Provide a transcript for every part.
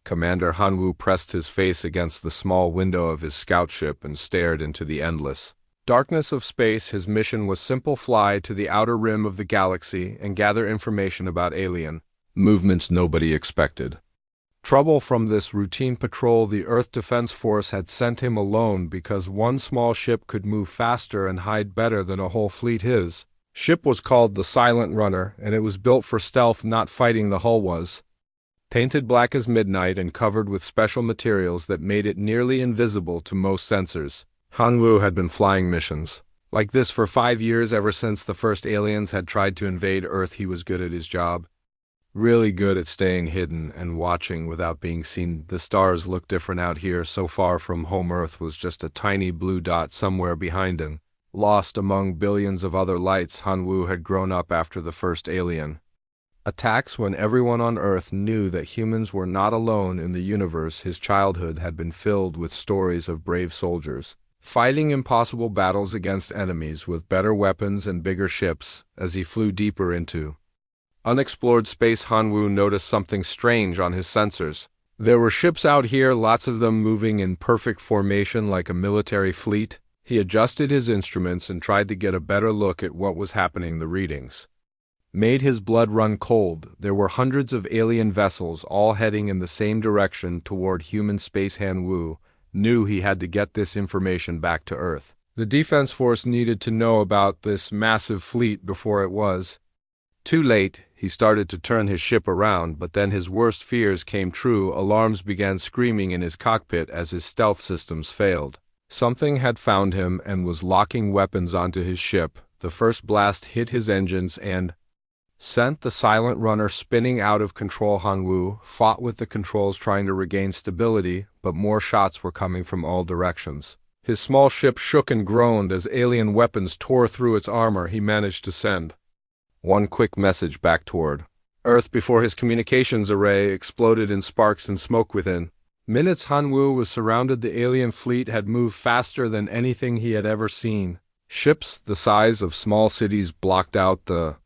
Commander Hanwoo pressed his face against the small window of his scout ship and stared into the endless darkness of space. His mission was simple: fly to the outer rim of the galaxy and gather information about alien movements nobody expected. Trouble from this routine patrol. The Earth Defense Force had sent him alone because one small ship could move faster and hide better than a whole fleet. His ship was called the Silent Runner, and it was built for stealth, not fighting. The hull was painted black as midnight and covered with special materials that made it nearly invisible to most sensors. Hanwoo had been flying missions like this for 5 years, ever since the first aliens had tried to invade Earth. He was good at his job. Really good at staying hidden and watching without being seen. The stars looked different out here. So far from home, Earth was just a tiny blue dot somewhere behind him, lost among billions of other lights. Hanwoo had grown up after the first alien attacks, when everyone on Earth knew that humans were not alone in the universe. His childhood had been filled with stories of brave soldiers fighting impossible battles against enemies with better weapons and bigger ships. As he flew deeper into unexplored space, Hanwoo noticed something strange on his sensors. There were ships out here, lots of them moving in perfect formation like a military fleet. He adjusted his instruments and tried to get a better look at what was happening. The readings made his blood run cold. There were hundreds of alien vessels, all heading in the same direction toward human space. Hanwoo knew he had to get this information back to Earth. The Defense Force needed to know about this massive fleet before it was too late. He started to turn his ship around, but then his worst fears came true. Alarms began screaming in his cockpit as his stealth systems failed. Something had found him and was locking weapons onto his ship. The first blast hit his engines and sent the Silent Runner spinning out of control. Hanwoo fought with the controls, trying to regain stability, but more shots were coming from all directions. His small ship shook and groaned as alien weapons tore through its armor. He managed to send one quick message back toward Earth before his communications array exploded in sparks and smoke. Within minutes, Hanwoo was surrounded. The alien fleet had moved faster than anything he had ever seen. Ships the size of small cities blocked out the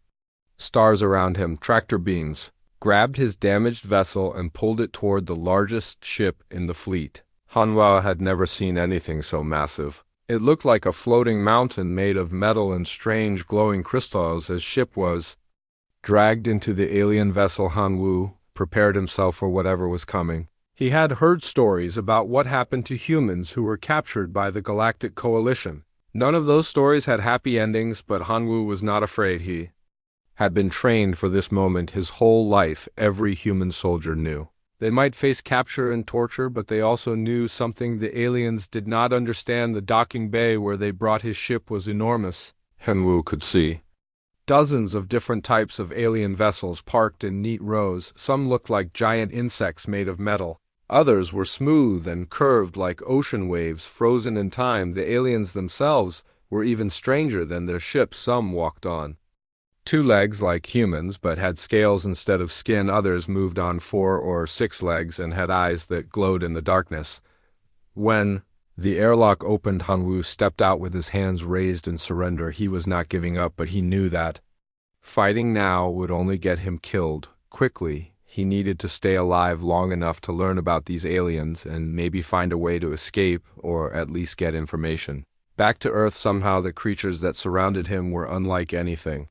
stars around him. Tractor beams grabbed his damaged vessel and pulled it toward the largest ship in the fleet. Hanwoo had never seen anything so massive. It looked like a floating mountain made of metal and strange glowing crystals. As ship was dragged into the alien vessel, Hanwoo prepared himself for whatever was coming. He had heard stories about what happened to humans who were captured by the Galactic Coalition. None of those stories had happy endings, but Hanwoo was not afraid. He had been trained for this moment his whole life. Every human soldier knew they might face capture and torture, but they also knew something the aliens did not understand. The docking bay where they brought his ship was enormous. Hanwoo could see dozens of different types of alien vessels parked in neat rows. Some looked like giant insects made of metal. Others were smooth and curved like ocean waves frozen in time. The aliens themselves were even stranger than their ships. Some walked on 2 legs like humans, but had scales instead of skin. Others moved on 4 or 6 legs and had eyes that glowed in the darkness. When the airlock opened, Hanwoo stepped out with his hands raised in surrender. He was not giving up, but he knew that fighting now would only get him killed quickly. He needed to stay alive long enough to learn about these aliens and maybe find a way to escape, or at least get information back to Earth. Somehow the creatures that surrounded him were unlike anything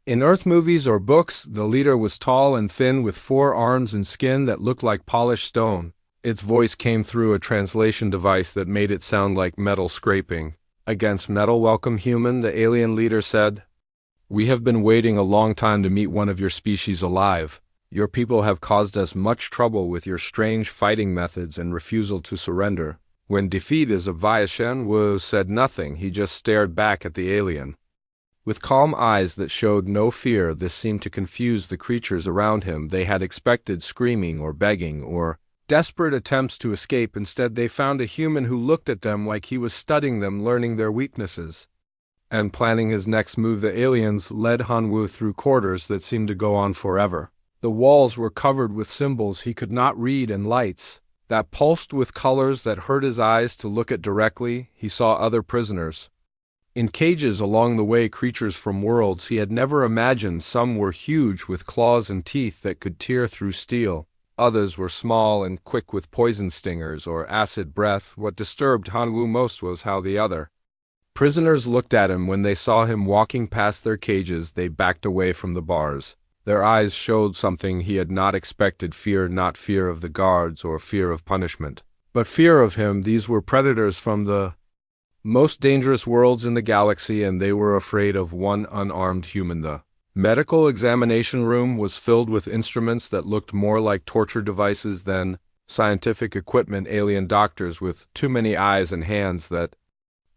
in Earth movies or books. The leader was tall and thin with 4 arms and skin that looked like polished stone. Its voice came through a translation device that made it sound like metal scraping against metal. "Welcome, human," the alien leader said. "We have been waiting a long time to meet one of your species alive. Your people have caused us much trouble with your strange fighting methods and refusal to surrender." When defeat is obvious, Hanwoo said nothing. He just stared back at the alien with calm eyes that showed no fear. This seemed to confuse the creatures around him. They had expected screaming or begging or desperate attempts to escape. Instead, they found a human who looked at them like he was studying them, learning their weaknesses and planning his next move. The aliens led Hanwoo through corridors that seemed to go on forever. The walls were covered with symbols he could not read and lights that pulsed with colors that hurt his eyes to look at directly. He saw other prisoners in cages along the way, creatures from worlds he had never imagined. Some were huge with claws and teeth that could tear through steel. Others were small and quick with poison stingers or acid breath. What disturbed Hanwoo most was how the other prisoners looked at him. When they saw him walking past their cages, they backed away from the bars. Their eyes showed something he had not expected: fear, not fear of the guards or fear of punishment, but fear of him. These were predators from the most dangerous worlds in the galaxy, and they were afraid of one unarmed human. The medical examination room was filled with instruments that looked more like torture devices than scientific equipment. Alien doctors with too many eyes and hands that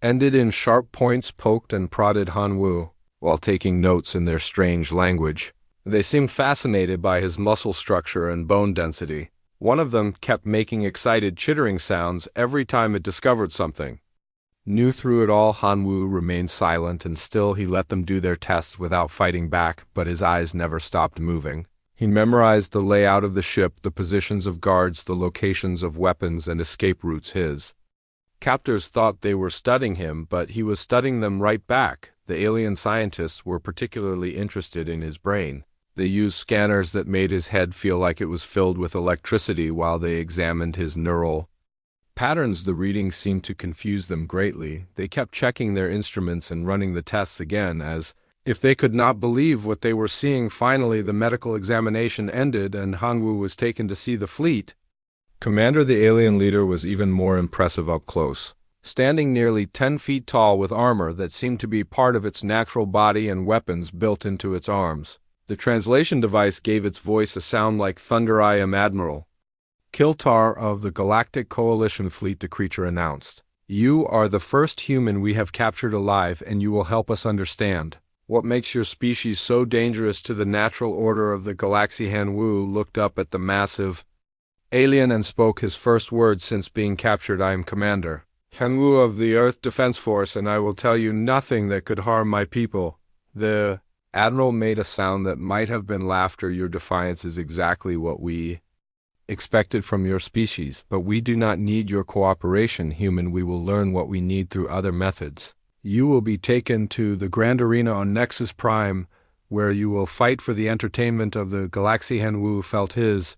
ended in sharp points poked and prodded Hanwoo while taking notes in their strange language. They seemed fascinated by his muscle structure and bone density. One of them kept making excited chittering sounds every time it discovered something new. Through it all, Hanwoo remained silent, and still he let them do their tests without fighting back, but his eyes never stopped moving. He memorized the layout of the ship, the positions of guards, the locations of weapons and escape routes. His captors thought they were studying him, but he was studying them right back. The alien scientists were particularly interested in his brain. They used scanners that made his head feel like it was filled with electricity while they examined his neural patterns. The readings seemed to confuse them greatly. They kept checking their instruments and running the tests again, as if they could not believe what they were seeing. Finally, the medical examination ended, and Hanwoo was taken to see the fleet commander. The alien leader was even more impressive up close, standing nearly 10 feet tall with armor that seemed to be part of its natural body and weapons built into its arms. The translation device gave its voice a sound like thunder. "I am Admiral Kiltar of the Galactic Coalition Fleet," the creature announced. "You are the first human we have captured alive, and you will help us understand what makes your species so dangerous to the natural order of the galaxy." Hanwoo looked up at the massive alien and spoke his first words since being captured. "I am Commander Hanwoo of the Earth Defense Force, and I will tell you nothing that could harm my people." The Admiral made a sound that might have been laughter. "Your defiance is exactly what we expected from your species, but we do not need your cooperation, human. We will learn what we need through other methods. You will be taken to the Grand Arena on Nexus Prime, where you will fight for the entertainment of the galaxy." Hanwoo felt his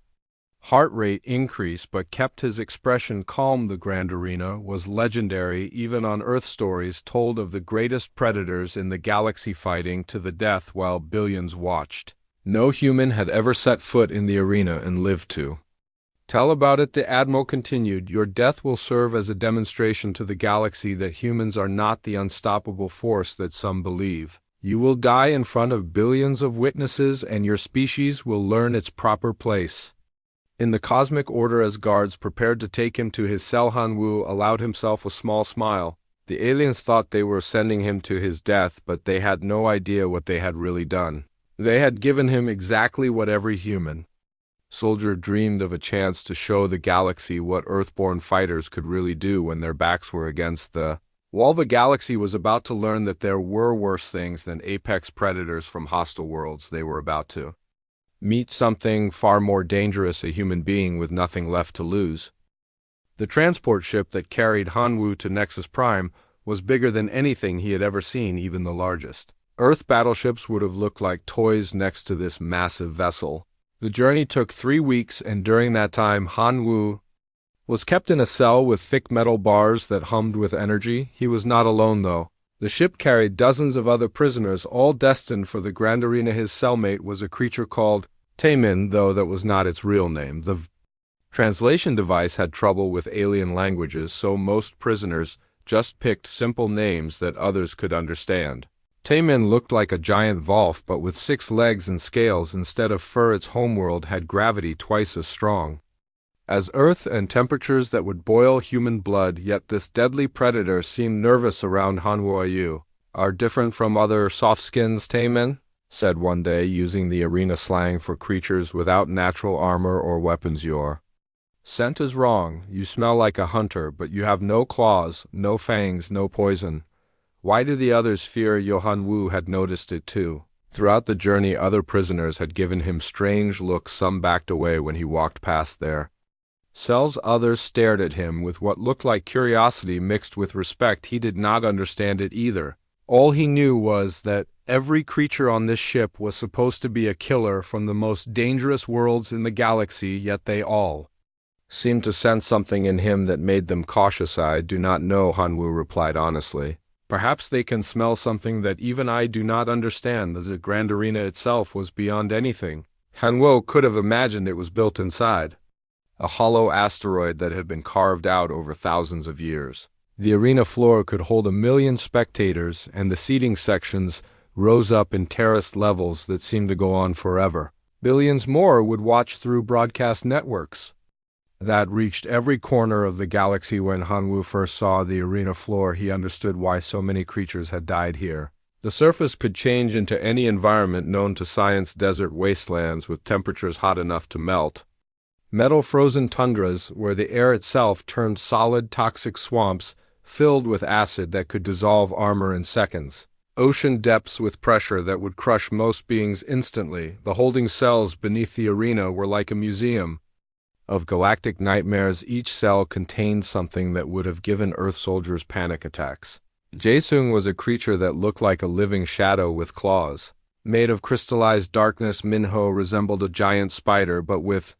heart rate increase, but kept his expression calm. The Grand Arena was legendary. Even on Earth, stories told of the greatest predators in the galaxy fighting to the death while billions watched. No human had ever set foot in the arena and lived to tell about it. The Admiral continued, "Your death will serve as a demonstration to the galaxy that humans are not the unstoppable force that some believe. You will die in front of billions of witnesses, and your species will learn its proper place in the cosmic order." As guards prepared to take him to his cell, Hanwoo allowed himself a small smile. The aliens thought they were sending him to his death, but they had no idea what they had really done. They had given him exactly what every human soldier dreamed of: a chance to show the galaxy what Earthborn fighters could really do when their backs were against the wall. The galaxy was about to learn that there were worse things than apex predators from hostile worlds. They were about to meet something far more dangerous: a human being with nothing left to lose. The transport ship that carried Hanwoo to Nexus Prime was bigger than anything he had ever seen. Even the largest Earth battleships would have looked like toys next to this massive vessel. The journey took 3 weeks, and during that time, Hanwoo was kept in a cell with thick metal bars that hummed with energy. He was not alone, though. The ship carried dozens of other prisoners, all destined for the Grand Arena. His cellmate was a creature called Taemin, though that was not its real name. The translation device had trouble with alien languages, so most prisoners just picked simple names that others could understand. Taemin looked like a giant Volf, but with 6 legs and scales instead of fur. Its homeworld had gravity twice as strong as Earth and temperatures that would boil human blood, yet this deadly predator seemed nervous around Hanwoo. "You are different from other softskins," Taemin said one day, using the arena slang for creatures without natural armor or weapons. "Your scent is wrong. You smell like a hunter, but you have no claws, no fangs, no poison. Why do the others fear you?" Hanwoo had noticed it too. Throughout the journey, other prisoners had given him strange looks. Some backed away when he walked past their cells. Others stared at him with what looked like curiosity mixed with respect. He did not understand it either. All he knew was that every creature on this ship was supposed to be a killer from the most dangerous worlds in the galaxy, yet they all seemed to sense something in him that made them cautious. "I do not know," Hanwoo replied honestly. "Perhaps they can smell something that even I do not understand." The Grand Arena itself was beyond anything Hanwoo could have imagined. It was built inside a hollow asteroid that had been carved out over thousands of years. The arena floor could hold 1 million spectators, and the seating sections rose up in terraced levels that seemed to go on forever. Billions more would watch through broadcast networks that reached every corner of the galaxy. When Hanwoo first saw the arena floor, he understood why so many creatures had died here. The surface could change into any environment known to science: desert wastelands with temperatures hot enough to melt, metal-frozen tundras where the air itself turned solid, toxic swamps filled with acid that could dissolve armor in seconds, ocean depths with pressure that would crush most beings instantly. The holding cells beneath the arena were like a museum of galactic nightmares. Each cell contained something that would have given Earth soldiers panic attacks. Jae-sung was a creature that looked like a living shadow with claws. Made of crystallized darkness, Minho resembled a giant spider, but with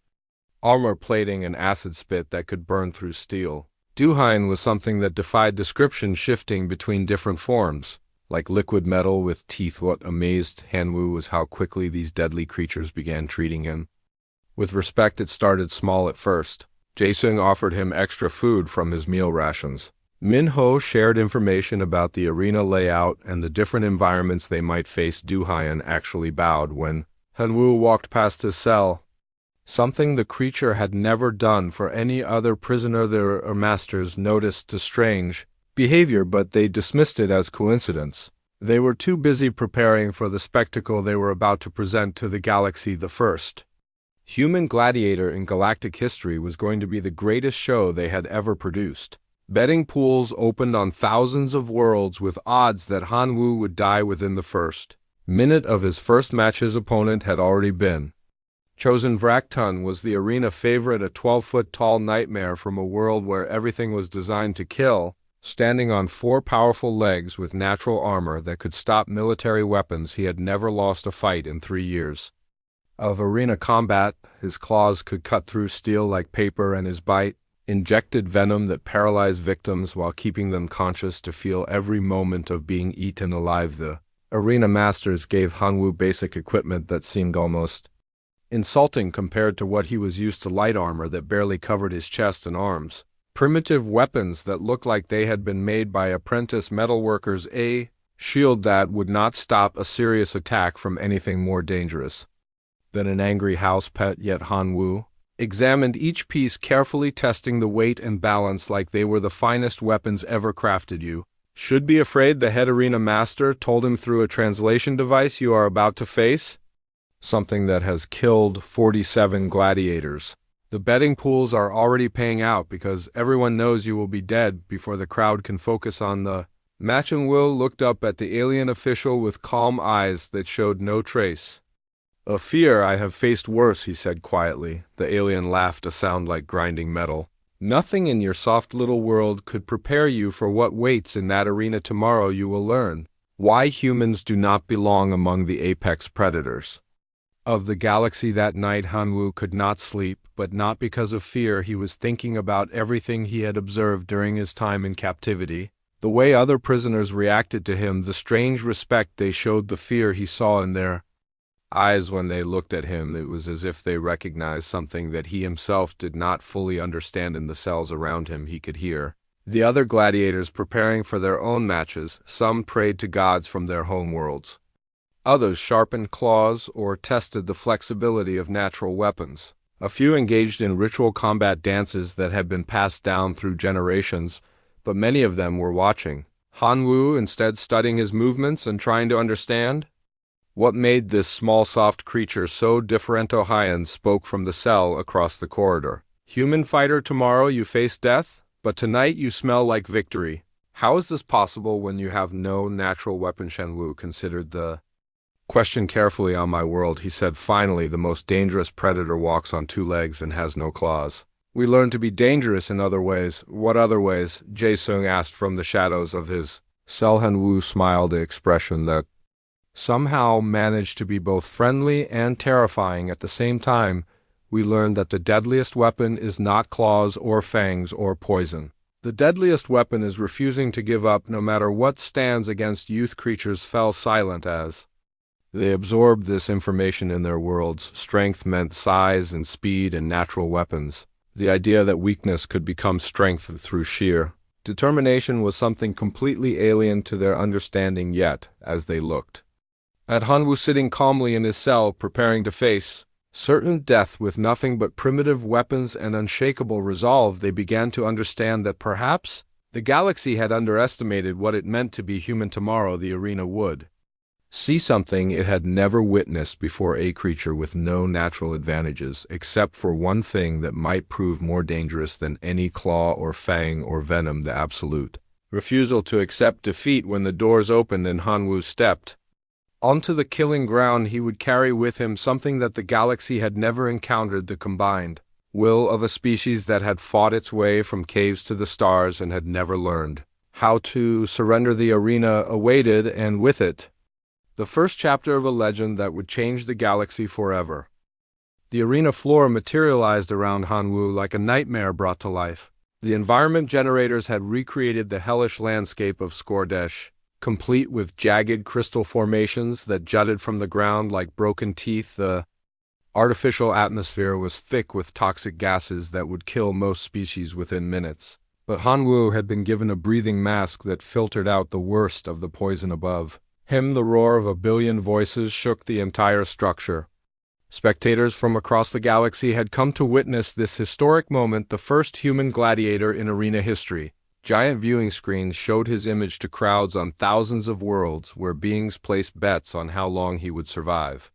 armor plating and acid spit that could burn through steel. Duhain was something that defied description, shifting between different forms, like liquid metal with teeth. What amazed Hanwoo was how quickly these deadly creatures began treating him with respect. It started small at first. Jae-sung offered him extra food from his meal rations. Minho shared information about the arena layout and the different environments they might face. Duhain actually bowed when Hanwoo walked past his cell, something the creature had never done for any other prisoner. Their masters noticed the strange behavior, but they dismissed it as coincidence. They were too busy preparing for the spectacle they were about to present to the galaxy. The first human gladiator in galactic history was going to be the greatest show they had ever produced. Betting pools opened on thousands of worlds with odds that Hanwoo would die within the first minute of his first match. His opponent had already been chosen. Vraktun was the arena favorite, a 12-foot-tall nightmare from a world where everything was designed to kill, standing on 4 powerful legs with natural armor that could stop military weapons. He had never lost a fight in 3 years of arena combat. His claws could cut through steel like paper, and his bite injected venom that paralyzed victims while keeping them conscious to feel every moment of being eaten alive. The arena masters gave Hanwoo basic equipment that seemed almost insulting compared to what he was used to: light armor that barely covered his chest and arms, primitive weapons that looked like they had been made by apprentice metalworkers, a shield that would not stop a serious attack from anything more dangerous than an angry house pet. Yet Hanwoo examined each piece carefully, testing the weight and balance like they were the finest weapons ever crafted. "You should be afraid," the head arena master told him through a translation device. "You are about to face something that has killed 47 gladiators. The betting pools are already paying out because everyone knows you will be dead before the crowd can focus on the match." And Will looked up at the alien official with calm eyes that showed no trace of fear. "I have faced worse," he said quietly. The alien laughed, a sound like grinding metal. "Nothing in your soft little world could prepare you for what waits in that arena tomorrow. You will learn why humans do not belong among the apex predators of the galaxy." That night Hanwoo could not sleep, but not because of fear. He was thinking about everything he had observed during his time in captivity. The way other prisoners reacted to him, the strange respect they showed, the fear he saw in their eyes when they looked at him. It was as if they recognized something that he himself did not fully understand. In the cells around him he could hear the other gladiators preparing for their own matches. Some prayed to gods from their home worlds. Others sharpened claws or tested the flexibility of natural weapons. A few engaged in ritual combat dances that had been passed down through generations, but many of them were watching Hanwoo, instead studying his movements and trying to understand what made this small, soft creature so different. Hyun spoke from the cell across the corridor. "Human fighter, tomorrow you face death, but tonight you smell like victory. How is this possible when you have no natural weapon?" Shenwu considered the question carefully. "On my world," he said finally, "the most dangerous predator walks on 2 legs and has no claws. We learn to be dangerous in other ways." "What other ways?" Jae-sung asked from the shadows of his Sel Hanwu smiled, an expression that somehow managed to be both friendly and terrifying at the same time. We learned that the deadliest weapon is not claws or fangs or poison. The deadliest weapon is refusing to give up no matter what stands against youth. Creatures fell silent as they absorbed this information in their worlds. Strength meant size and speed and natural weapons. The idea that weakness could become strength through sheer determination was something completely alien to their understanding. Yet, as they looked at Hanwu sitting calmly in his cell, preparing to face certain death with nothing but primitive weapons and unshakable resolve, they began to understand that perhaps the galaxy had underestimated what it meant to be human. Tomorrow the arena would see something it had never witnessed before, a creature with no natural advantages, except for one thing that might prove more dangerous than any claw or fang or venom: the absolute refusal to accept defeat. When the doors opened and Hanwu stepped onto the killing ground, he would carry with him something that the galaxy had never encountered: the combined will of a species that had fought its way from caves to the stars and had never learned how to surrender. The arena awaited, and with it, the first chapter of a legend that would change the galaxy forever. The arena floor materialized around Hanwu like a nightmare brought to life. The environment generators had recreated the hellish landscape of Skordesh, complete with jagged crystal formations that jutted from the ground like broken teeth. The artificial atmosphere was thick with toxic gases that would kill most species within minutes. But Hanwu had been given a breathing mask that filtered out the worst of the poison above him. The roar of a billion voices shook the entire structure. Spectators from across the galaxy had come to witness this historic moment, the first human gladiator in arena history. Giant viewing screens showed his image to crowds on thousands of worlds, where beings placed bets on how long he would survive.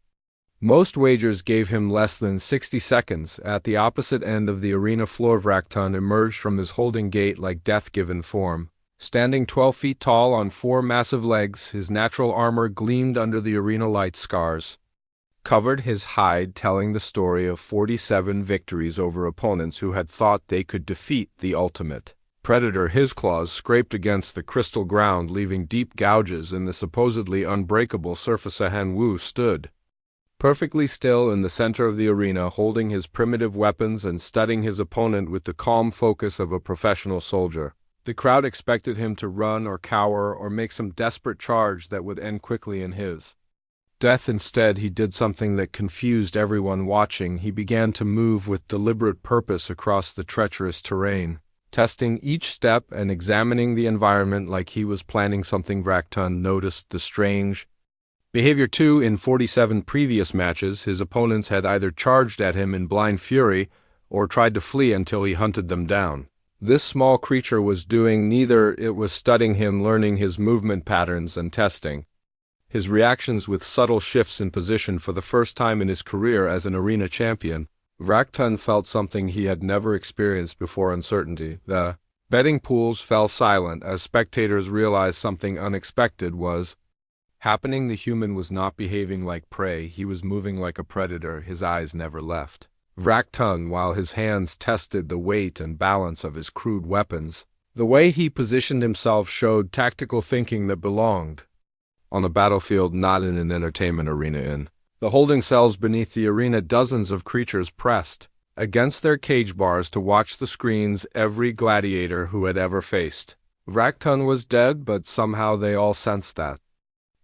Most wagers gave him less than 60 seconds. At the opposite end of the arena floor, Vrakton emerged from his holding gate like death-given form. Standing 12 feet tall on 4 massive legs, his natural armor gleamed under the arena light. Scars covered his hide, telling the story of 47 victories over opponents who had thought they could defeat the ultimate predator. His claws scraped against the crystal ground, leaving deep gouges in the supposedly unbreakable surface. Hanwu stood perfectly still in the center of the arena, holding his primitive weapons and studying his opponent with the calm focus of a professional soldier. The crowd expected him to run or cower or make some desperate charge that would end quickly in his death. Instead, he did something that confused everyone watching. He began to move with deliberate purpose across the treacherous terrain, testing each step and examining the environment like he was planning something. Vrakton noticed the strange behavior too. In 47 previous matches, his opponents had either charged at him in blind fury or tried to flee until he hunted them down. This small creature was doing neither. It was studying him, learning his movement patterns, and testing his reactions with subtle shifts in position. For the first time in his career as an arena champion, Vrakton felt something he had never experienced before: uncertainty. The betting pools fell silent as spectators realized something unexpected was happening. The human was not behaving like prey, he was moving like a predator. His eyes never left Vrakton while his hands tested the weight and balance of his crude weapons. The way he positioned himself showed tactical thinking that belonged on a battlefield, not in an entertainment arena. In the holding cells beneath the arena, dozens of creatures pressed against their cage bars to watch the screens. Every gladiator who had ever faced Vrakton was dead, but somehow they all sensed that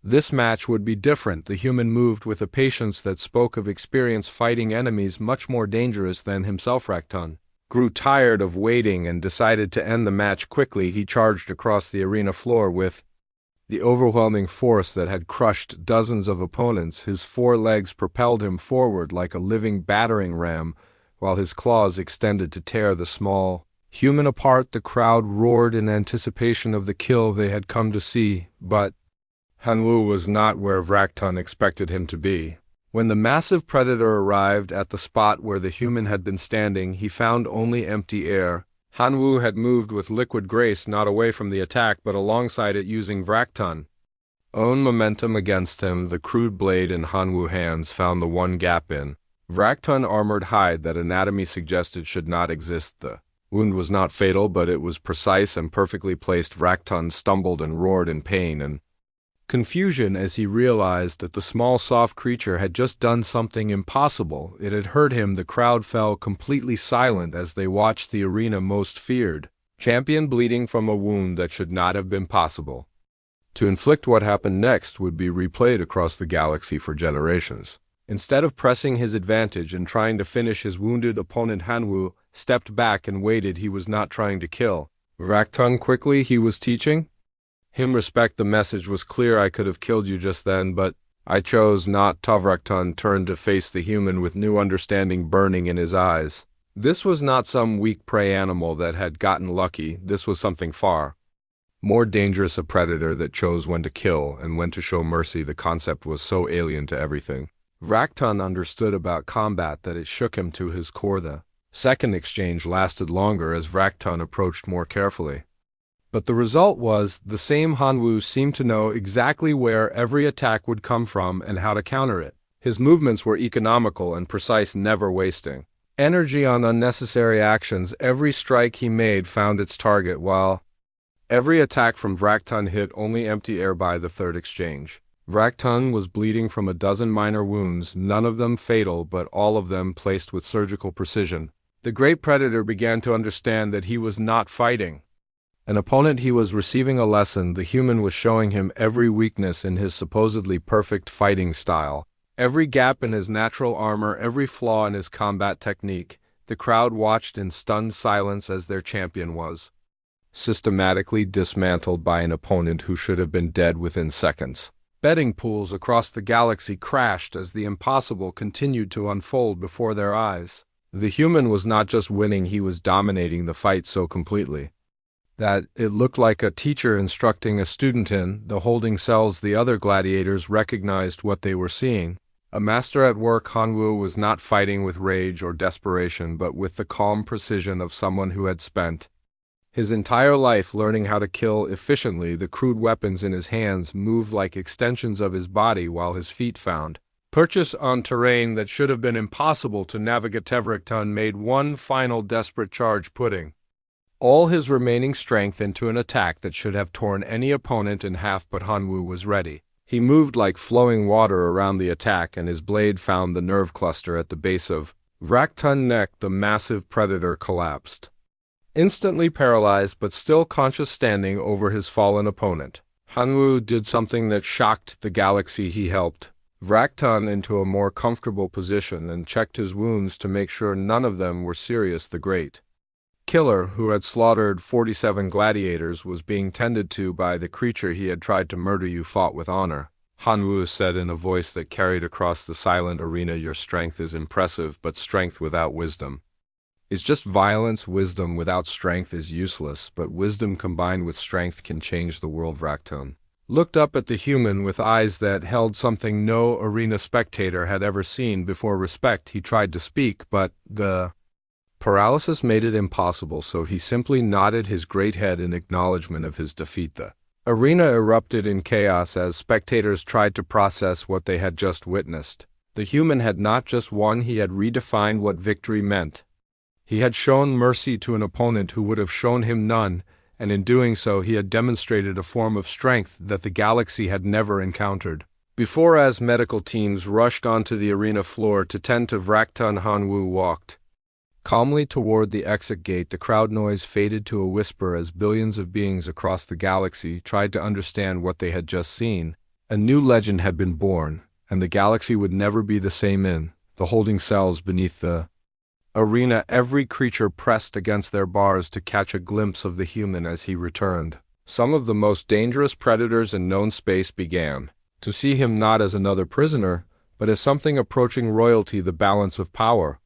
this match would be different. The human moved with a patience that spoke of experience fighting enemies much more dangerous than himself. Vrakton grew tired of waiting and decided to end the match quickly. He charged across the arena floor with the overwhelming force that had crushed dozens of opponents. His 4 legs propelled him forward like a living battering ram, while his claws extended to tear the small human apart. The crowd roared in anticipation of the kill they had come to see, but Hanwu was not where Vrakton expected him to be. When the massive predator arrived at the spot where the human had been standing, he found only empty air. Hanwu had moved with liquid grace, not away from the attack, but alongside it, using Vrakton's own momentum against him. The crude blade in Hanwu's hands found the one gap in Vrakton's armored hide that anatomy suggested should not exist. The Wound was not fatal, but it was precise and perfectly placed. Vrakton stumbled and roared in pain and confusion as he realized that the small soft creature had just done something impossible. It had hurt him. The crowd fell completely silent as they watched the arena most feared champion bleeding from a wound that should not have been possible. To inflict what happened next would be replayed across the galaxy for generations. Instead of pressing his advantage and trying to finish his wounded opponent, Hanwoo stepped back and waited. He was not trying to kill Vrakton quickly. He was teaching him respect. The message was clear. I could have killed you just then, but I chose not. Vrakton turned to face the human with new understanding burning in his eyes. This was not some weak prey animal that had gotten lucky. This was something far more dangerous, a predator that chose when to kill and when to show mercy. The concept was so alien to everything Vrakton understood about combat that it shook him to his core. The second exchange lasted longer as Vrakton approached more carefully. But the result was the same. Hanwoo seemed to know exactly where every attack would come from and how to counter it. His movements were economical and precise, never wasting energy on unnecessary actions. Every strike he made found its target, while every attack from Vrakton hit only empty air. By the third exchange, Vrakton was bleeding from a dozen minor wounds, none of them fatal, but all of them placed with surgical precision. The great predator began to understand that he was not fighting an opponent. He was receiving a lesson. The human was showing him every weakness in his supposedly perfect fighting style, every gap in his natural armor, every flaw in his combat technique. The crowd watched in stunned silence as their champion was systematically dismantled by an opponent who should have been dead within seconds. Betting pools across the galaxy crashed as the impossible continued to unfold before their eyes. The human was not just winning, he was dominating the fight so completely that it looked like a teacher instructing a student in the holding cells. The other gladiators recognized what they were seeing. A master at work. Hanwoo was not fighting with rage or desperation, but with the calm precision of someone who had spent his entire life learning how to kill efficiently. The crude weapons in his hands moved like extensions of his body, while his feet found purchase on terrain that should have been impossible to navigate. Vrakton made one final desperate charge, putting all his remaining strength into an attack that should have torn any opponent in half, but Hanwoo was ready. He moved like flowing water around the attack, and his blade found the nerve cluster at the base of Vrakton's neck. The massive predator collapsed, instantly paralyzed but still conscious, standing over his fallen opponent. Hanwoo did something that shocked the galaxy. He helped Vrakton into a more comfortable position and checked his wounds to make sure none of them were serious. The great killer, who had slaughtered 47 gladiators, was being tended to by the creature he had tried to murder. You fought with honor, Hanwoo said in a voice that carried across the silent arena. Your strength is impressive, but strength without wisdom is just violence. Wisdom without strength is useless, but wisdom combined with strength can change the world. Vrakton looked up at the human with eyes that held something no arena spectator had ever seen before. Respect. He tried to speak, but the paralysis made it impossible, so he simply nodded his great head in acknowledgement of his defeat. The arena erupted in chaos as spectators tried to process what they had just witnessed. The human had not just won, he had redefined what victory meant. He had shown mercy to an opponent who would have shown him none, and in doing so he had demonstrated a form of strength that the galaxy had never encountered before. As medical teams rushed onto the arena floor to tend to Vrakton, Hanwoo walked calmly toward the exit gate. The crowd noise faded to a whisper as billions of beings across the galaxy tried to understand what they had just seen. A new legend had been born, and the galaxy would never be the same. In the holding cells beneath the arena, every creature pressed against their bars to catch a glimpse of the human as he returned. Some of the most dangerous predators in known space began to see him not as another prisoner, but as something approaching royalty. The balance of power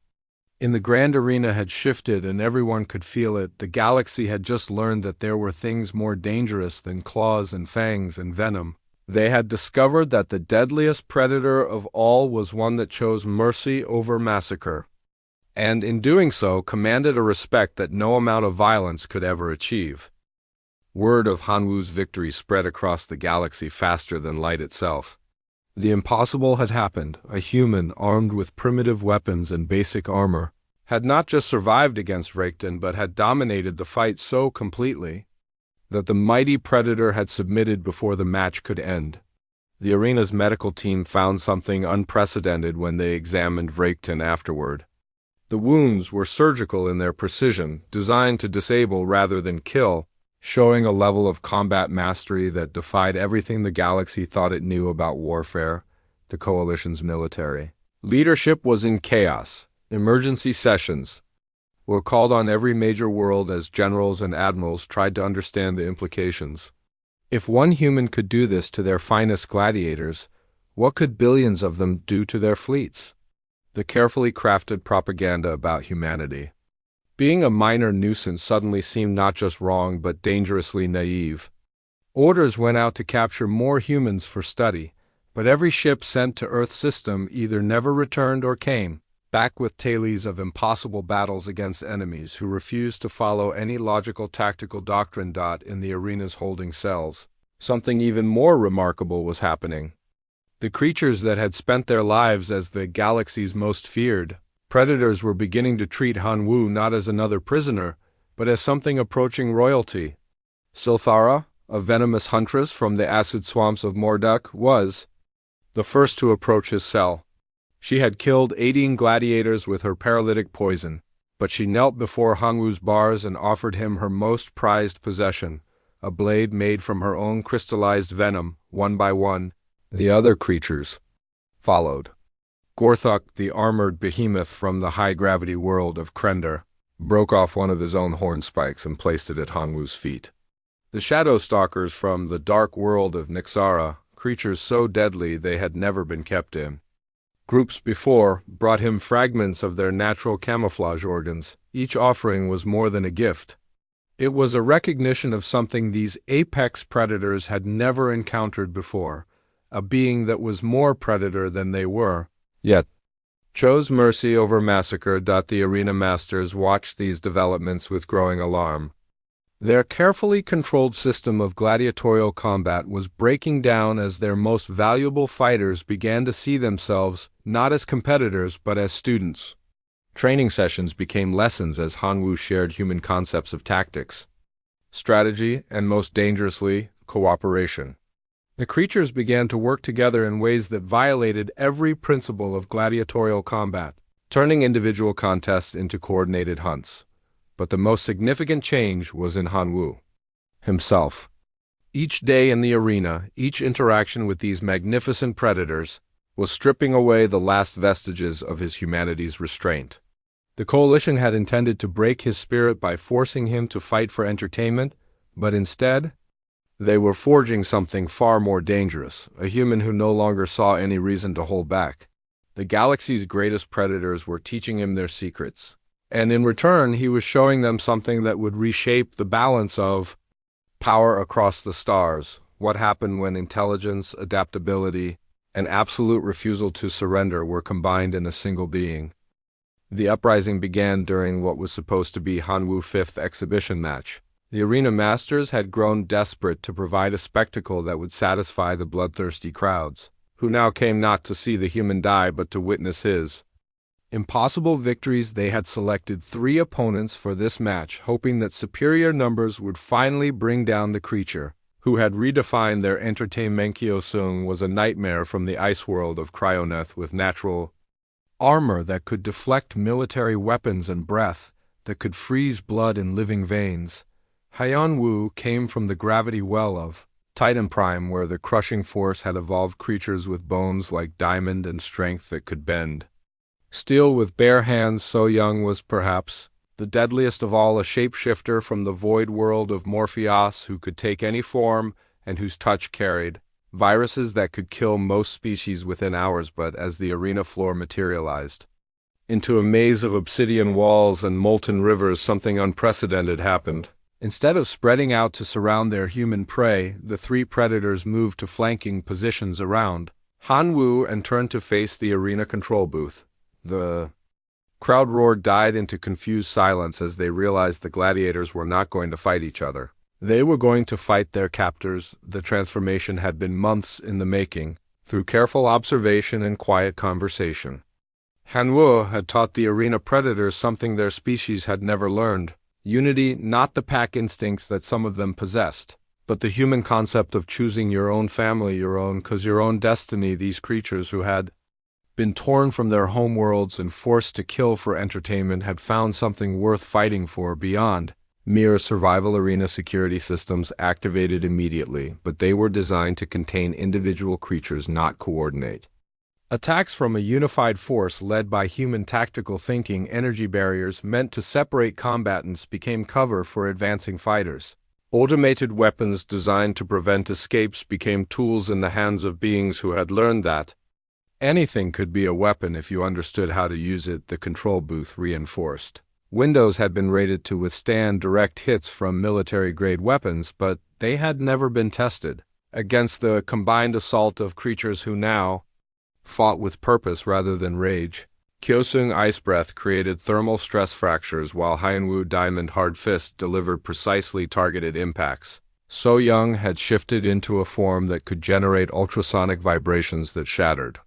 in the grand arena had shifted, and everyone could feel it. The galaxy had just learned that there were things more dangerous than claws and fangs and venom. They had discovered that the deadliest predator of all was one that chose mercy over massacre, and in doing so commanded a respect that no amount of violence could ever achieve. Word of Hanwoo's victory spread across the galaxy faster than light itself. The impossible had happened. A human, armed with primitive weapons and basic armor, had not just survived against Reikton but had dominated the fight so completely that the mighty predator had submitted before the match could end. The arena's medical team found something unprecedented when they examined Reikton afterward. The wounds were surgical in their precision, designed to disable rather than kill, showing a level of combat mastery that defied everything the galaxy thought it knew about warfare, the Coalition's military. Leadership was in chaos. Emergency sessions were called on every major world as generals and admirals tried to understand the implications. If one human could do this to their finest gladiators, what could billions of them do to their fleets? The carefully crafted propaganda about humanity. Being a minor nuisance suddenly seemed not just wrong but dangerously naive. Orders went out to capture more humans for study, but every ship sent to Earth's system either never returned or came back with tales of impossible battles against enemies who refused to follow any logical tactical doctrine. In the arena's holding cells, something even more remarkable was happening. The creatures that had spent their lives as the galaxy's most feared predators were beginning to treat Han Wu not as another prisoner, but as something approaching royalty. Silthara, a venomous huntress from the acid swamps of Morduk, was the first to approach his cell. She had killed 18 gladiators with her paralytic poison, but she knelt before Han Wu's bars and offered him her most prized possession, a blade made from her own crystallized venom. One by one, the other creatures followed. Gorthok, the armored behemoth from the high-gravity world of Krender, broke off one of his own horn spikes and placed it at Han Wu's feet. The Shadow Stalkers from the dark world of Nixara, creatures so deadly they had never been kept in groups before, brought him fragments of their natural camouflage organs. Each offering was more than a gift. It was a recognition of something these apex predators had never encountered before, a being that was more predator than they were, yet chose mercy over massacre. The arena masters watched these developments with growing alarm. Their carefully controlled system of gladiatorial combat was breaking down as their most valuable fighters began to see themselves not as competitors but as students. Training sessions became lessons as Han Wu shared human concepts of tactics, strategy, and most dangerously, cooperation. The creatures began to work together in ways that violated every principle of gladiatorial combat, turning individual contests into coordinated hunts. But the most significant change was in Han Wu himself. Each day in the arena, each interaction with these magnificent predators, was stripping away the last vestiges of his humanity's restraint. The Coalition had intended to break his spirit by forcing him to fight for entertainment, but instead, they were forging something far more dangerous, a human who no longer saw any reason to hold back. The galaxy's greatest predators were teaching him their secrets, and in return he was showing them something that would reshape the balance of power across the stars. What happened when intelligence, adaptability, and absolute refusal to surrender were combined in a single being. The uprising began during what was supposed to be Han Wu's 5th exhibition match. The arena masters had grown desperate to provide a spectacle that would satisfy the bloodthirsty crowds, who now came not to see the human die but to witness his impossible victories. They had selected 3 opponents for this match, hoping that superior numbers would finally bring down the creature, who had redefined their entertainment. Kyosung was a nightmare from the ice world of Cryoneth with natural armor that could deflect military weapons and breath that could freeze blood in living veins. Hyan Wu came from the gravity well of Titan Prime, where the crushing force had evolved creatures with bones like diamond and strength that could bend steel with bare hands. So Young was perhaps the deadliest of all, a shapeshifter from the void world of Morpheus who could take any form and whose touch carried viruses that could kill most species within hours. But as the arena floor materialized into a maze of obsidian walls and molten rivers, something unprecedented happened. Instead of spreading out to surround their human prey, the 3 predators moved to flanking positions around Han Wu and turned to face the arena control booth. The crowd roar died into confused silence as they realized the gladiators were not going to fight each other. They were going to fight their captors. The transformation had been months in the making, through careful observation and quiet conversation. Hanwoo had taught the arena predators something their species had never learned. Unity, not the pack instincts that some of them possessed, but the human concept of choosing your own family, your own destiny. These creatures who had been torn from their homeworlds and forced to kill for entertainment had found something worth fighting for beyond mere survival. Arena security systems activated immediately, but they were designed to contain individual creatures, not coordinate attacks from a unified force led by human tactical thinking. Energy barriers meant to separate combatants became cover for advancing fighters. Automated weapons designed to prevent escapes became tools in the hands of beings who had learned that anything could be a weapon if you understood how to use it. The control booth reinforced. Windows had been rated to withstand direct hits from military-grade weapons, but they had never been tested against the combined assault of creatures who now fought with purpose rather than rage. Kyosung Ice Breath created thermal stress fractures, while Hyanwoo Diamond Hard Fist delivered precisely targeted impacts. So Young had shifted into a form that could generate ultrasonic vibrations that shattered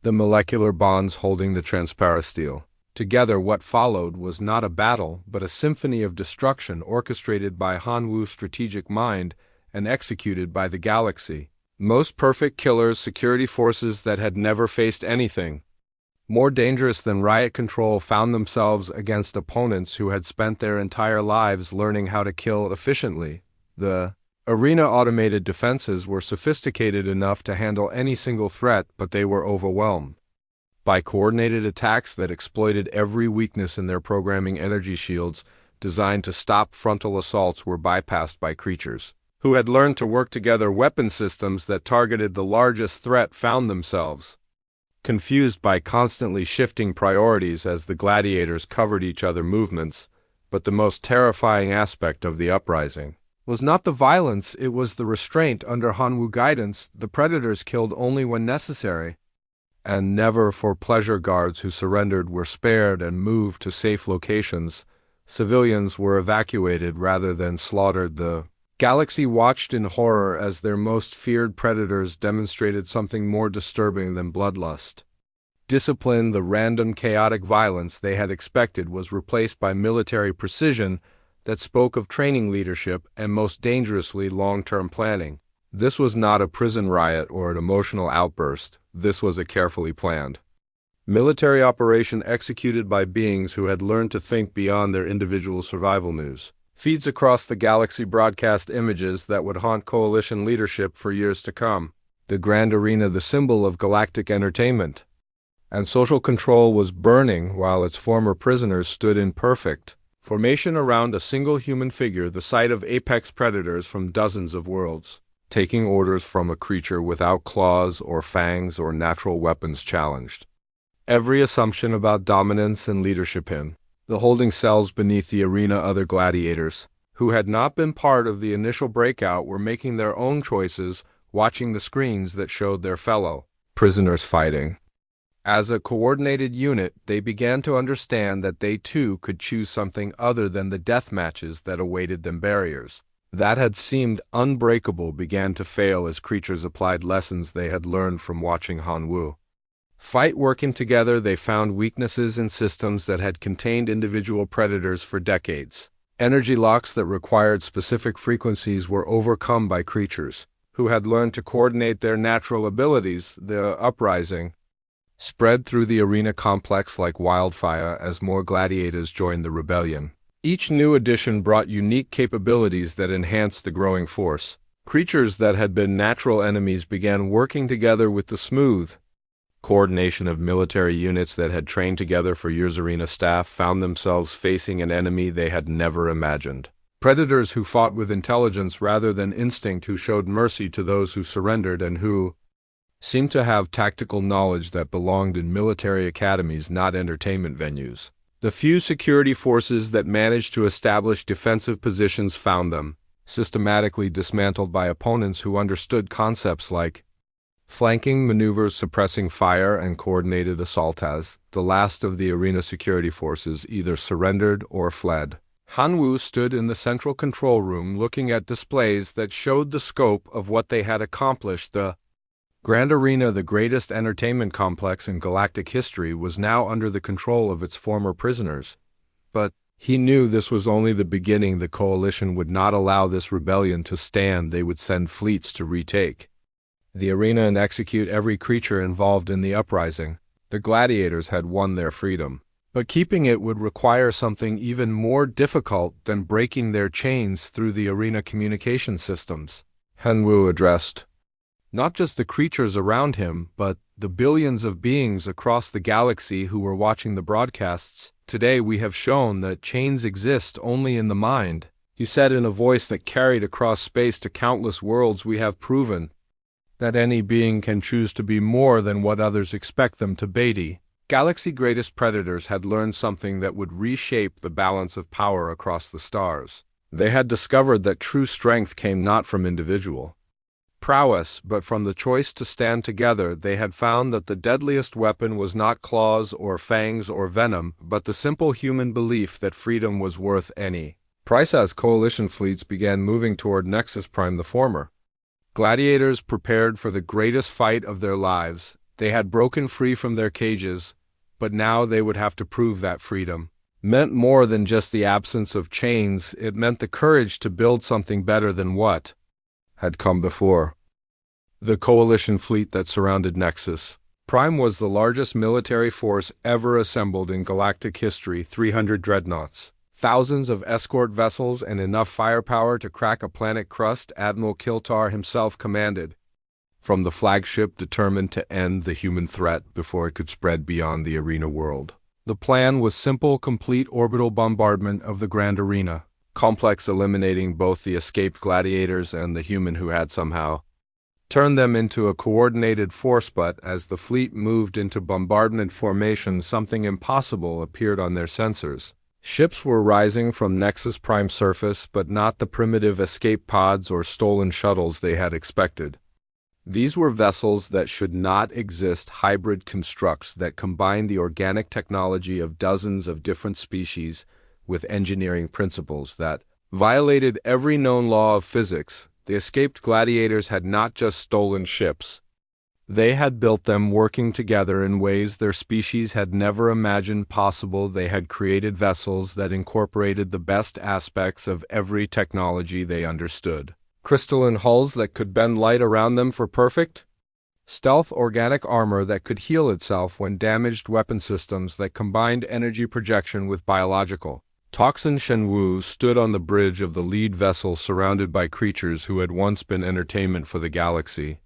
the molecular bonds holding the transparent steel. Together, what followed was not a battle, but a symphony of destruction orchestrated by Hanwoo's strategic mind and executed by the galaxy. Most perfect killers, security forces that had never faced anything more dangerous than riot control, found themselves against opponents who had spent their entire lives learning how to kill efficiently. The arena automated defenses were sophisticated enough to handle any single threat, but they were overwhelmed by coordinated attacks that exploited every weakness in their programming. Energy shields designed to stop frontal assaults were bypassed by creatures who had learned to work together. Weapon systems that targeted the largest threat found themselves confused by constantly shifting priorities as the gladiators covered each other's movements. But the most terrifying aspect of the uprising was not the violence, it was the restraint. Under Hanwoo guidance, the predators killed only when necessary, and never for pleasure. Guards who surrendered were spared and moved to safe locations. Civilians were evacuated rather than slaughtered. The galaxy watched in horror as their most feared predators demonstrated something more disturbing than bloodlust. Discipline, the random, chaotic violence they had expected, was replaced by military precision that spoke of training, leadership, and most dangerously, long-term planning. This was not a prison riot or an emotional outburst. This was a carefully planned military operation executed by beings who had learned to think beyond their individual survival. News feeds across the galaxy broadcast images that would haunt coalition leadership for years to come. The grand arena, the symbol of galactic entertainment and social control, was burning while its former prisoners stood in perfect formation around a single human figure, the sight of apex predators from dozens of worlds, taking orders from a creature without claws or fangs or natural weapons, challenged every assumption about dominance and leadership. In the holding cells beneath the arena, other gladiators, who had not been part of the initial breakout, were making their own choices, watching the screens that showed their fellow prisoners fighting. As a coordinated unit, they began to understand that they too could choose something other than the death matches that awaited them. Barriers that had seemed unbreakable began to fail as creatures applied lessons they had learned from watching Hanwoo fight. Working together, they found weaknesses in systems that had contained individual predators for decades. Energy locks that required specific frequencies were overcome by creatures who had learned to coordinate their natural abilities. The uprising spread through the arena complex like wildfire as more gladiators joined the rebellion. Each new addition brought unique capabilities that enhanced the growing force. Creatures that had been natural enemies began working together with the smooth coordination of military units that had trained together for years. Arena staff found themselves facing an enemy they had never imagined. Predators who fought with intelligence rather than instinct, who showed mercy to those who surrendered, and who seemed to have tactical knowledge that belonged in military academies, not entertainment venues. The few security forces that managed to establish defensive positions found them systematically dismantled by opponents who understood concepts like flanking maneuvers, suppressing fire, and coordinated assault. As the last of the arena security forces either surrendered or fled, Hanwoo stood in the central control room looking at displays that showed the scope of what they had accomplished. The Grand Arena, the greatest entertainment complex in galactic history, was now under the control of its former prisoners. But he knew this was only the beginning. The Coalition would not allow this rebellion to stand. They would send fleets to retake the arena and execute every creature involved in the uprising. The gladiators had won their freedom, but keeping it would require something even more difficult than breaking their chains through the arena communication systems. Henwu addressed not just the creatures around him, but the billions of beings across the galaxy who were watching the broadcasts. Today we have shown that chains exist only in the mind, he said in a voice that carried across space to countless worlds. We have proven that any being can choose to be more than what others expect them to be. Galaxy greatest predators had learned something that would reshape the balance of power across the stars. They had discovered that true strength came not from individual prowess, but from the choice to stand together. They had found that the deadliest weapon was not claws or fangs or venom, but the simple human belief that freedom was worth any price. As Coalition fleets began moving toward Nexus Prime, the former gladiators prepared for the greatest fight of their lives. They had broken free from their cages, but now they would have to prove that freedom meant more than just the absence of chains. It meant the courage to build something better than what had come before. The Coalition fleet that surrounded Nexus Prime was the largest military force ever assembled in galactic history. 300 dreadnoughts, thousands of escort vessels, and enough firepower to crack a planet crust. Admiral Kiltar himself commanded from the flagship, determined to end the human threat before it could spread beyond the arena world. The plan was simple: complete orbital bombardment of the Grand Arena complex, eliminating both the escaped gladiators and the human who had somehow turned them into a coordinated force. But as the fleet moved into bombardment formation, something impossible appeared on their sensors. Ships were rising from Nexus Prime surface, but not the primitive escape pods or stolen shuttles they had expected. These were vessels that should not exist, hybrid constructs that combined the organic technology of dozens of different species with engineering principles that violated every known law of physics. The escaped gladiators had not just stolen ships. They had built them working together in ways their species had never imagined possible. They had created vessels that incorporated the best aspects of every technology they understood. Crystalline hulls that could bend light around them for perfect stealth, organic armor that could heal itself when damaged, weapon systems that combined energy projection with biological toxin. Shenwu stood on the bridge of the lead vessel, surrounded by creatures who had once been entertainment for the galaxy.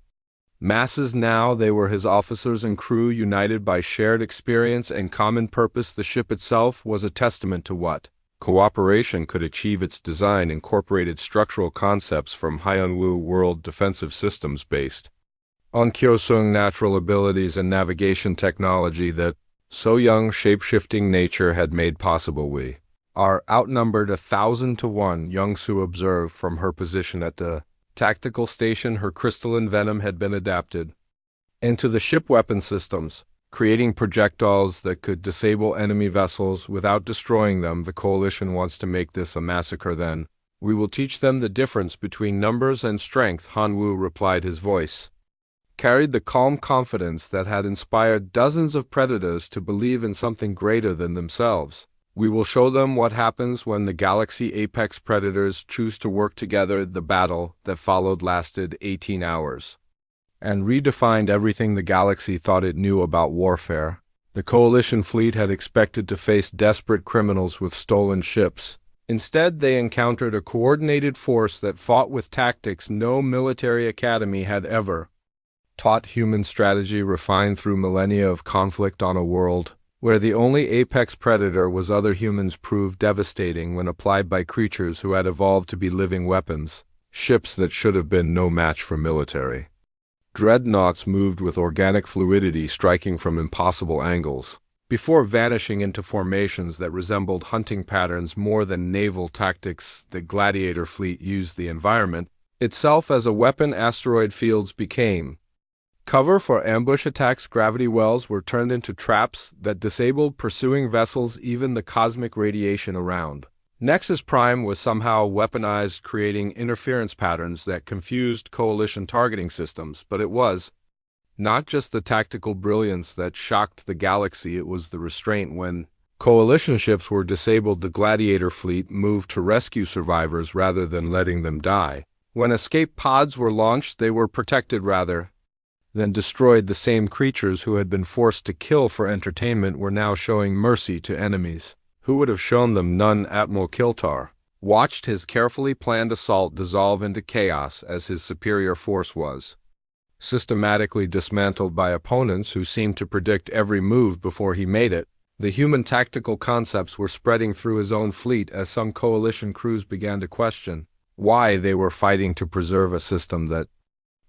Masses now, they were his officers and crew, united by shared experience and common purpose. The ship itself was a testament to what cooperation could achieve. Its design incorporated structural concepts from Hyunwoo World Defensive Systems based on Kyosung natural abilities and navigation technology that So Young shape-shifting nature had made possible. We are outnumbered 1,000 to 1, Young-soo observed from her position at the tactical station. Her crystalline venom had been adapted into the ship weapon systems, creating projectiles that could disable enemy vessels without destroying them. The Coalition wants to make this a massacre, then we will teach them the difference between numbers and strength. Hanwoo replied. His voice carried the calm confidence that had inspired dozens of predators to believe in something greater than themselves. We will show them what happens when the galaxy apex predators choose to work together. The battle that followed lasted 18 hours and redefined everything the galaxy thought it knew about warfare. The Coalition fleet had expected to face desperate criminals with stolen ships. Instead, they encountered a coordinated force that fought with tactics no military academy had ever taught. Human strategy refined through millennia of conflict on a world where the only apex predator was other humans proved devastating when applied by creatures who had evolved to be living weapons, ships that should have been no match for military. Dreadnoughts moved with organic fluidity, striking from impossible angles, before vanishing into formations that resembled hunting patterns more than naval tactics. The gladiator fleet used the environment itself as a weapon. Asteroid fields became cover for ambush attacks. Gravity wells were turned into traps that disabled pursuing vessels. Even the cosmic radiation around Nexus Prime was somehow weaponized, creating interference patterns that confused Coalition targeting systems. But it was Not just the tactical brilliance that shocked the galaxy, it was the restraint. When coalition ships were disabled, the Gladiator fleet moved to rescue survivors rather than letting them die. When escape pods were launched, they were protected rather than destroyed. The same creatures who had been forced to kill for entertainment were now showing mercy to enemies who would have shown them none. Admiral Kiltar watched his carefully planned assault dissolve into chaos as his superior force was systematically dismantled by opponents who seemed to predict every move before he made it. The human tactical concepts were spreading through his own fleet as some coalition crews began to question why they were fighting to preserve a system that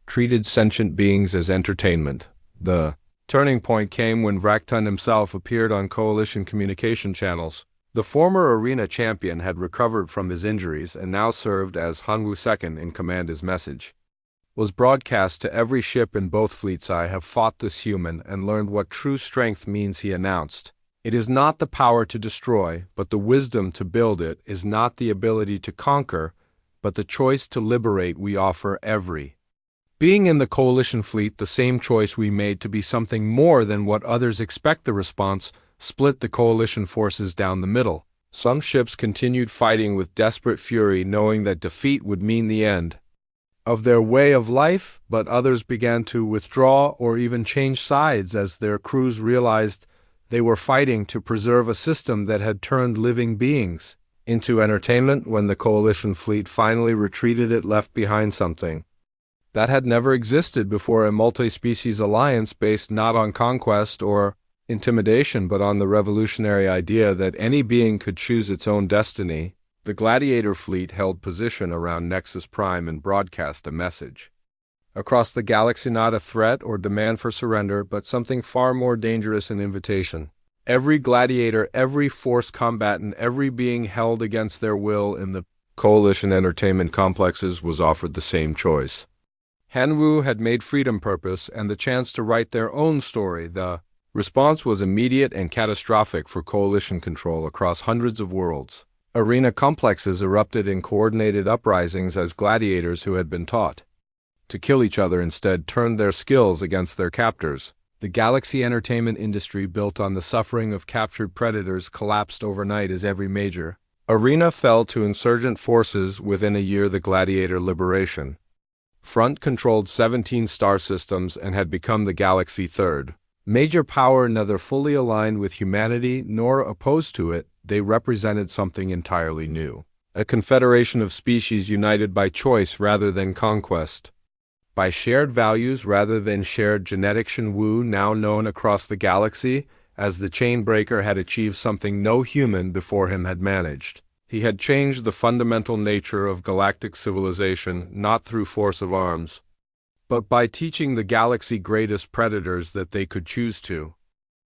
treated sentient beings as entertainment. The turning point came when Vrakton himself appeared on coalition communication channels. The former arena champion had recovered from his injuries and now served as Hanwoo II in command. His message was broadcast to every ship in both fleets. "I have fought this human and learned what true strength means," he announced. "It is not the power to destroy, but the wisdom to build. It is not the ability to conquer, but the choice to liberate. We offer every being in the coalition fleet the same choice we made to be something more than what others expect." The response split the coalition forces down the middle. Some ships continued fighting with desperate fury, knowing that defeat would mean the end of their way of life, but others began to withdraw or even change sides as their crews realized they were fighting to preserve a system that had turned living beings into entertainment. When the coalition fleet finally retreated, it left behind something that had never existed before: a multi-species alliance based not on conquest or intimidation, but on the revolutionary idea that any being could choose its own destiny. The Gladiator fleet held position around Nexus Prime and broadcast a message across the galaxy: not a threat or demand for surrender, but something far more dangerous, an invitation. Every gladiator, every force combatant, every being held against their will in the coalition entertainment complexes was offered the same choice. Hanwoo had made freedom purpose and the chance to write their own story. The response was immediate and catastrophic for coalition control across hundreds of worlds. Arena complexes erupted in coordinated uprisings as gladiators who had been taught to kill each other instead turned their skills against their captors. The galaxy entertainment industry, built on the suffering of captured predators, collapsed overnight as every major arena fell to insurgent forces. Within a year, the Gladiator Liberation Front controlled 17 star systems and had become the galaxy's third major power. Neither fully aligned with humanity nor opposed to it, they represented something entirely new. A confederation of species united by choice rather than conquest, by shared values rather than shared genetics. Hanwoo, now known across the galaxy as the Chainbreaker, had achieved something no human before him had managed. He had changed the fundamental nature of galactic civilization, not through force of arms, but by teaching the galaxy's greatest predators that they could choose to